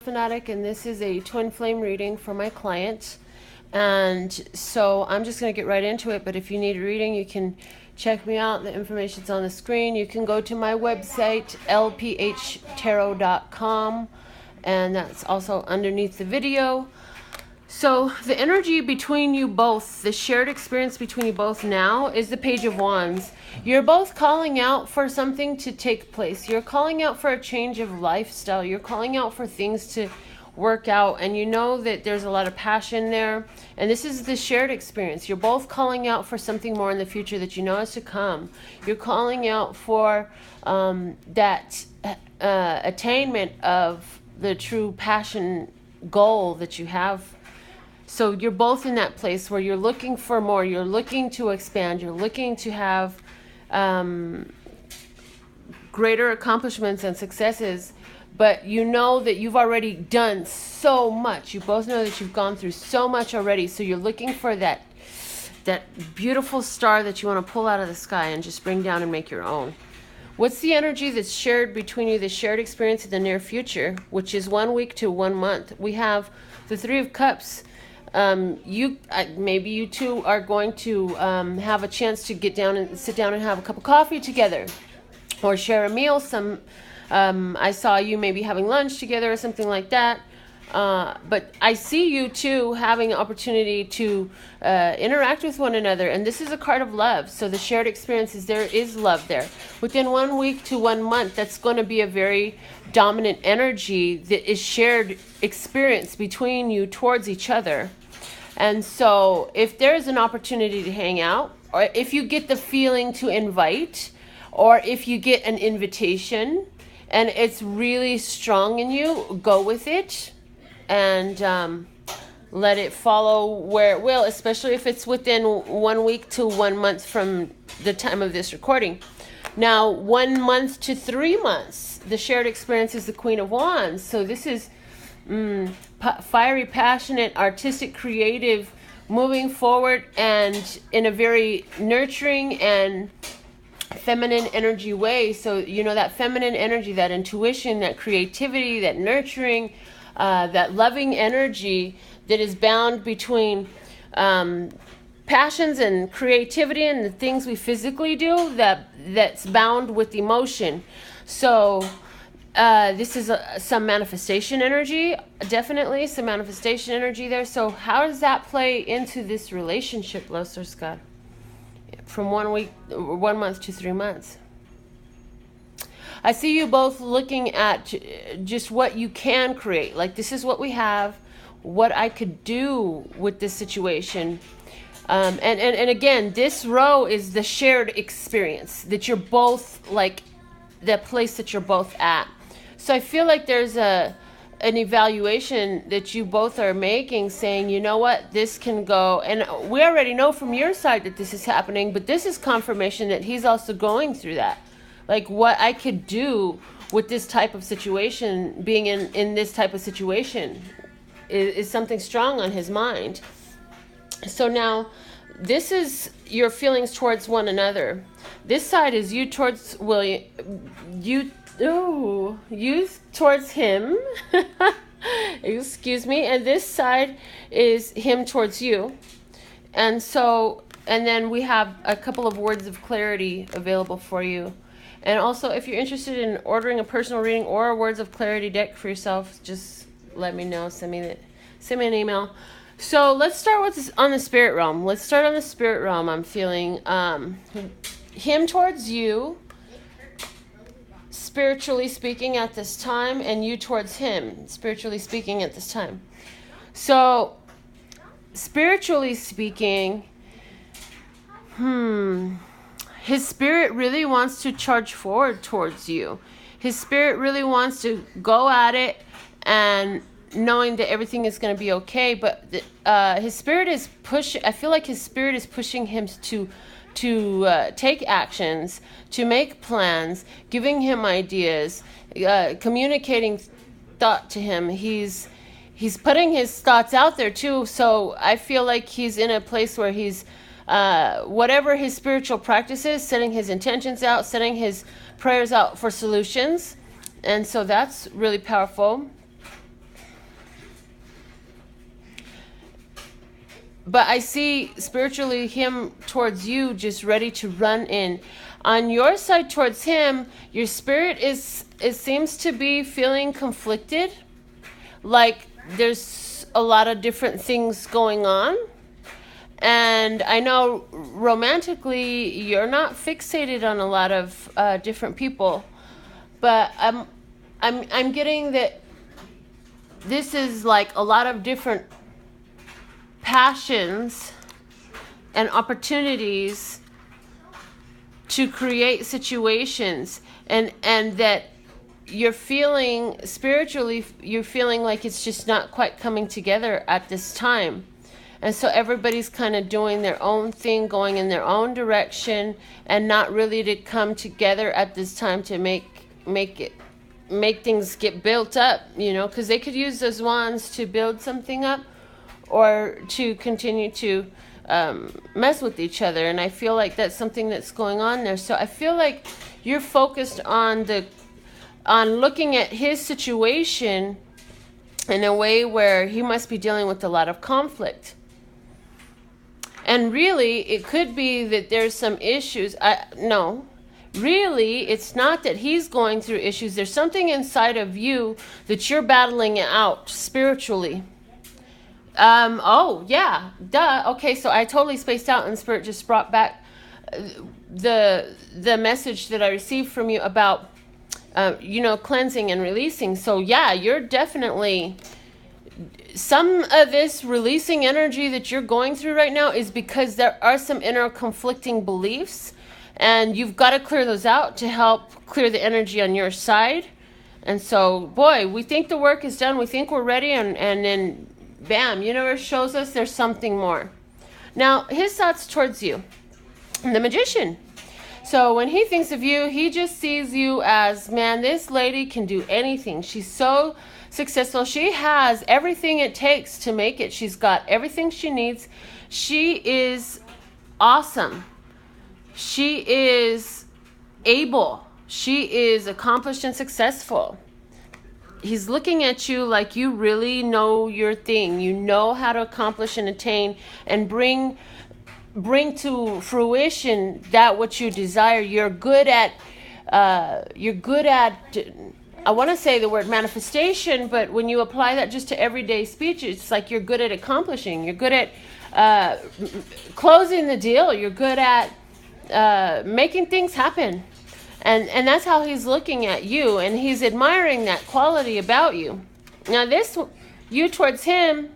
Fanatic, and this is a twin flame reading for my client. And so I'm just going to get right into it, but if you need a reading, you can check me out. The information's on the screen. You can go to my website, lphtarot.com, and that's also underneath the video. So the energy between you both, the shared experience between you both now is the Page of Wands. You're both calling out for something to take place. You're calling out for a change of lifestyle. You're calling out for things to work out, and you know that there's a lot of passion there. And this is the shared experience. You're both calling out for something more in the future that you know is to come. You're calling out for that attainment of the true passion goal that you have. So you're both in that place where you're looking for more, you're looking to expand, you're looking to have greater accomplishments and successes, but you know that you've already done so much. You both know that you've gone through so much already, so you're looking for that beautiful star that you want to pull out of the sky and just bring down and make your own. What's the energy that's shared between you, the shared experience in the near future, which is 1 week to 1 month? We have the Three of Cups. Maybe you two are going to have a chance to get down and sit down and have a cup of coffee together, or share a meal. I saw you maybe having lunch together or something like that. But I see you two having an opportunity to interact with one another, and this is a card of love. So the shared experiences, there is love there. Within 1 week to 1 month, that's going to be a very dominant energy that is shared experience between you towards each other. And so if there's an opportunity to hang out, or if you get the feeling to invite, or if you get an invitation and it's really strong in you, go with it and let it follow where it will, especially if it's within 1 week to 1 month from the time of this recording. Now, 1 month to 3 months, the shared experience is the Queen of Wands. So this is fiery, passionate, artistic, creative, moving forward, and in a very nurturing and feminine energy way. So, you know, that feminine energy, that intuition, that creativity, that nurturing, that loving energy that is bound between passions and creativity and the things we physically do, that's bound with emotion. So this is some manifestation energy, definitely some manifestation energy there. So how does that play into this relationship, Los Scott? From 1 week, 1 month to 3 months. I see you both looking at just what you can create. Like, this is what we have, what I could do with this situation. And again, this row is the shared experience that you're both, like, the place that you're both at. So I feel like there's an evaluation that you both are making, saying, you know what, this can go. And we already know from your side that this is happening, but this is confirmation that he's also going through that. Like, what I could do with this type of situation, being in this type of situation, is something strong on his mind. So now, this is your feelings towards one another. This side is you towards William, you towards him. Excuse me. And this side is him towards you. And so, and then we have a couple of words of clarity available for you. And also, if you're interested in ordering a personal reading or a words of clarity deck for yourself, just let me know. Send me an email. So let's start with this on the spirit realm. Let's start on the spirit realm. I'm feeling him towards you, spiritually speaking at this time, and you towards him, spiritually speaking at this time. So, spiritually speaking, his spirit really wants to charge forward towards you. His spirit really wants to go at it, and knowing that everything is going to be okay. But his spirit is I feel like his spirit is pushing him to take actions, to make plans, giving him ideas, communicating thought to him. He's putting his thoughts out there too. So I feel like he's in a place where he's whatever his spiritual practice is, setting his intentions out, setting his prayers out for solutions. And so that's really powerful. but I see spiritually him towards you, just ready to run in. On your side towards him, your spirit it seems to be feeling conflicted, like there's a lot of different things going on. And I know romantically you're not fixated on a lot of different people, but I'm getting that this is like a lot of different passions and opportunities to create situations, and that you're feeling spiritually, you're feeling like it's just not quite coming together at this time. And so everybody's kind of doing their own thing, going in their own direction, and not really to come together at this time to make things get built up, you know, because they could use those wands to build something up or to continue to mess with each other. And I feel like that's something that's going on there. So I feel like you're focused on looking at his situation in a way where he must be dealing with a lot of conflict. And really, it could be that there's some issues. No, really, it's not that he's going through issues. There's something inside of you that you're battling out spiritually. Oh, yeah, duh. Okay, so I totally spaced out, and Spirit just brought back the message that I received from you about, cleansing and releasing. So, yeah, you're definitely... Some of this releasing energy that you're going through right now is because there are some inner conflicting beliefs, and you've got to clear those out to help clear the energy on your side. And so, boy, we think the work is done. We think we're ready, and then, bam, universe shows us there's something more. Now, his thoughts towards you, the Magician. So when he thinks of you, he just sees you as, man, this lady can do anything. She's so successful. She has everything it takes to make it. She's got everything she needs. She is awesome. She is able. She is accomplished and successful. He's looking at you like you really know your thing. You know how to accomplish and attain and bring to fruition that what you desire. You're good at I want to say the word manifestation, but when you apply that just to everyday speech, it's like you're good at accomplishing. You're good at closing the deal. You're good at making things happen. And that's how he's looking at you, and he's admiring that quality about you. Now you towards him,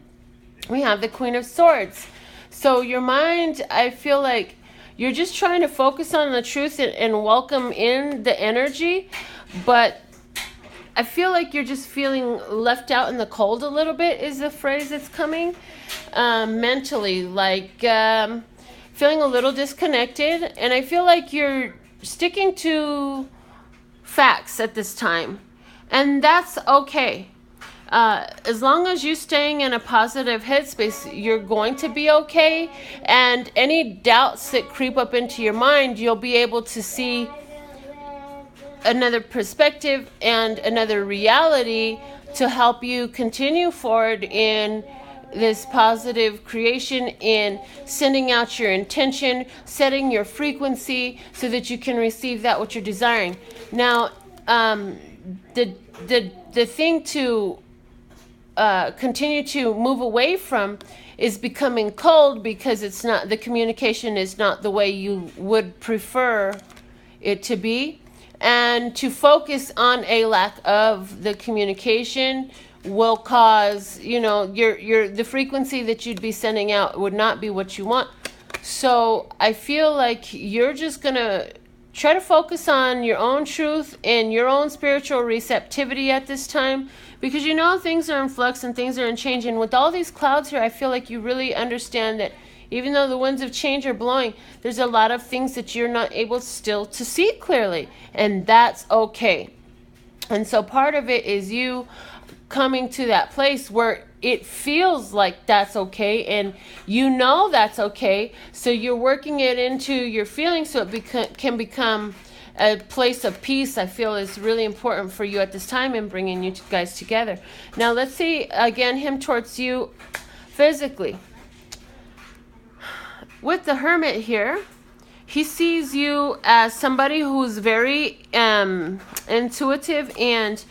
we have the Queen of Swords. So your mind, I feel like you're just trying to focus on the truth and welcome in the energy, but I feel like you're just feeling left out in the cold a little bit is the phrase that's coming. Mentally, like feeling a little disconnected. And I feel like you're sticking to facts at this time. And that's okay. As long as you're staying in a positive headspace, you're going to be okay. And any doubts that creep up into your mind, you'll be able to see another perspective and another reality to help you continue forward in this positive creation, in sending out your intention, setting your frequency so that you can receive that what you're desiring. Now, the thing to continue to move away from is becoming cold, because it's not, the communication is not the way you would prefer it to be. And to focus on a lack of the communication will cause, the frequency that you'd be sending out would not be what you want. So I feel like you're just going to try to focus on your own truth and your own spiritual receptivity at this time, because things are in flux and things are in change. And with all these clouds here, I feel like you really understand that even though the winds of change are blowing, there's a lot of things that you're not able still to see clearly. And that's okay. And so part of it is you coming to that place where it feels like that's okay, and that's okay. So you're working it into your feelings so it can become a place of peace. I feel is really important for you at this time in bringing you guys together. Now let's see, again, him towards you physically. with the Hermit here, he sees you as somebody who's very intuitive and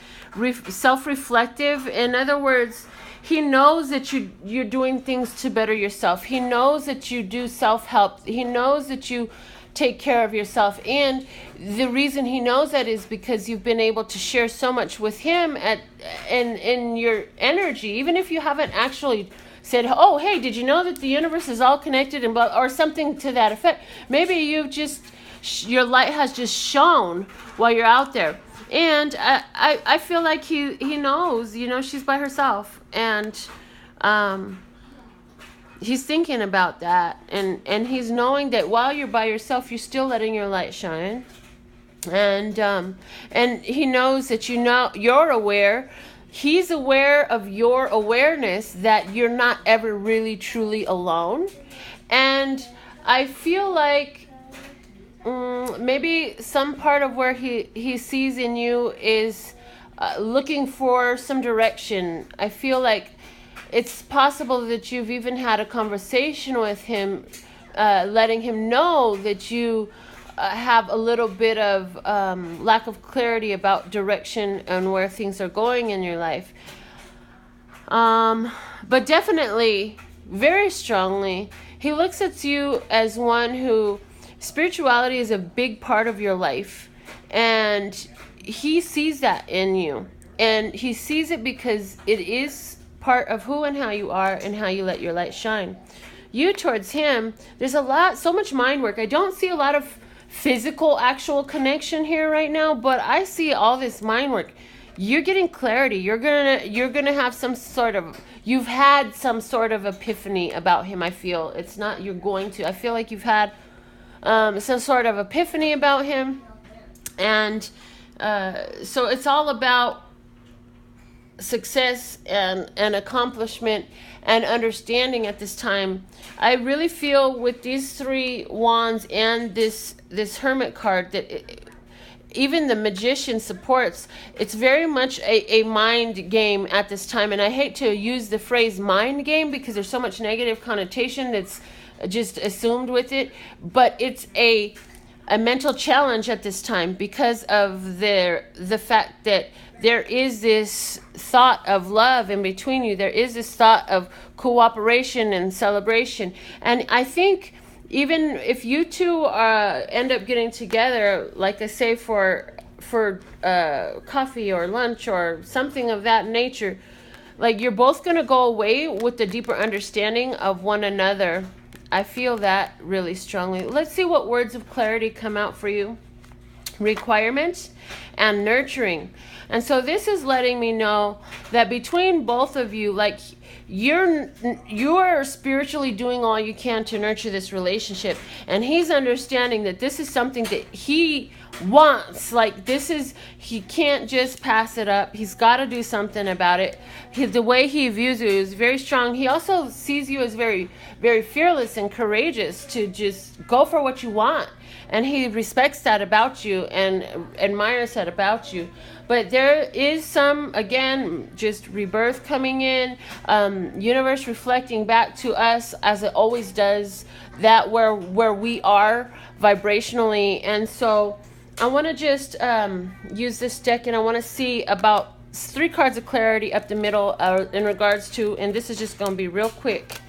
self-reflective. In other words, he knows that you're doing things to better yourself. He knows that you do self-help. He knows that you take care of yourself. And the reason he knows that is because you've been able to share so much with him in your energy, even if you haven't actually said, oh, hey, did you know that the universe is all connected, and blah, or something to that effect. Maybe you've just, your light has just shone while you're out there. And I feel like he knows, she's by herself. And he's thinking about that. And he's knowing that while you're by yourself, you're still letting your light shine. And he knows that you're aware. He's aware of your awareness that you're not ever really truly alone. And I feel like maybe some part of where he sees in you is looking for some direction. I feel like it's possible that you've even had a conversation with him, letting him know that you have a little bit of lack of clarity about direction and where things are going in your life. But definitely, very strongly, he looks at you as one who, spirituality is a big part of your life. And he sees that in you. And he sees it because it is part of who and how you are and how you let your light shine. You towards him, there's so much mind work. I don't see a lot of physical actual connection here right now, but I see all this mind work. You're getting clarity. You're gonna have you've had some sort of epiphany about him. I feel it's not you're going to. I feel like you've had some sort of epiphany about him, and so it's all about success and accomplishment and understanding at this time. I really feel with these 3 wands and this Hermit card that even the Magician supports. It's very much a mind game at this time. And I hate to use the phrase mind game because there's so much negative connotation that's just assumed with it. But it's a mental challenge at this time because of the fact that there is this thought of love in between you. There is this thought of cooperation and celebration. And I think even if you two end up getting together, like I say, for coffee or lunch or something of that nature, like you're both going to go away with the deeper understanding of one another. I feel that really strongly. Let's see what words of clarity come out for you. Requirement and nurturing. And so this is letting me know that between both of you, like you're spiritually doing all you can to nurture this relationship, and he's understanding that this is something that he wants. Like he can't just pass it up. He's got to do something about it. The way he views you is very strong. He also sees you as very, very fearless and courageous to just go for what you want. And he respects that about you and admires that about you. But there is some, again, just rebirth coming in, universe reflecting back to us as it always does, that where we are vibrationally. And so I want to just use this deck, and I want to see about 3 cards of clarity up the middle in regards to, and this is just going to be real quick.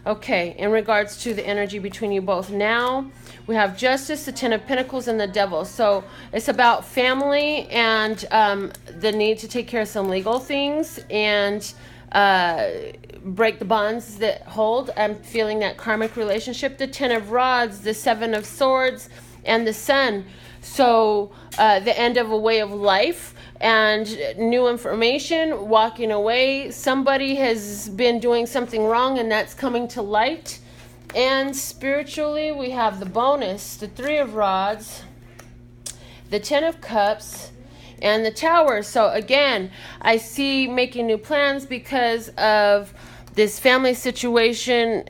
Okay, in regards to the energy between you both. Now we have Justice, the 10 of Pentacles, and the Devil. So it's about family and the need to take care of some legal things and break the bonds that hold. I'm feeling that karmic relationship. The 10 of Rods, the 7 of Swords, and the Sun. So the end of a way of life and new information, walking away. Somebody has been doing something wrong, and that's coming to light. And spiritually, we have the bonus, the 3 of Rods, the 10 of Cups, and the Tower. So again, I see making new plans because of this family situation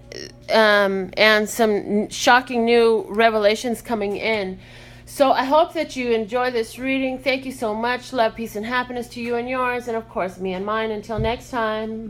and some shocking new revelations coming in. So I hope that you enjoy this reading. Thank you so much. Love, peace, and happiness to you and yours, and of course me and mine. Until next time.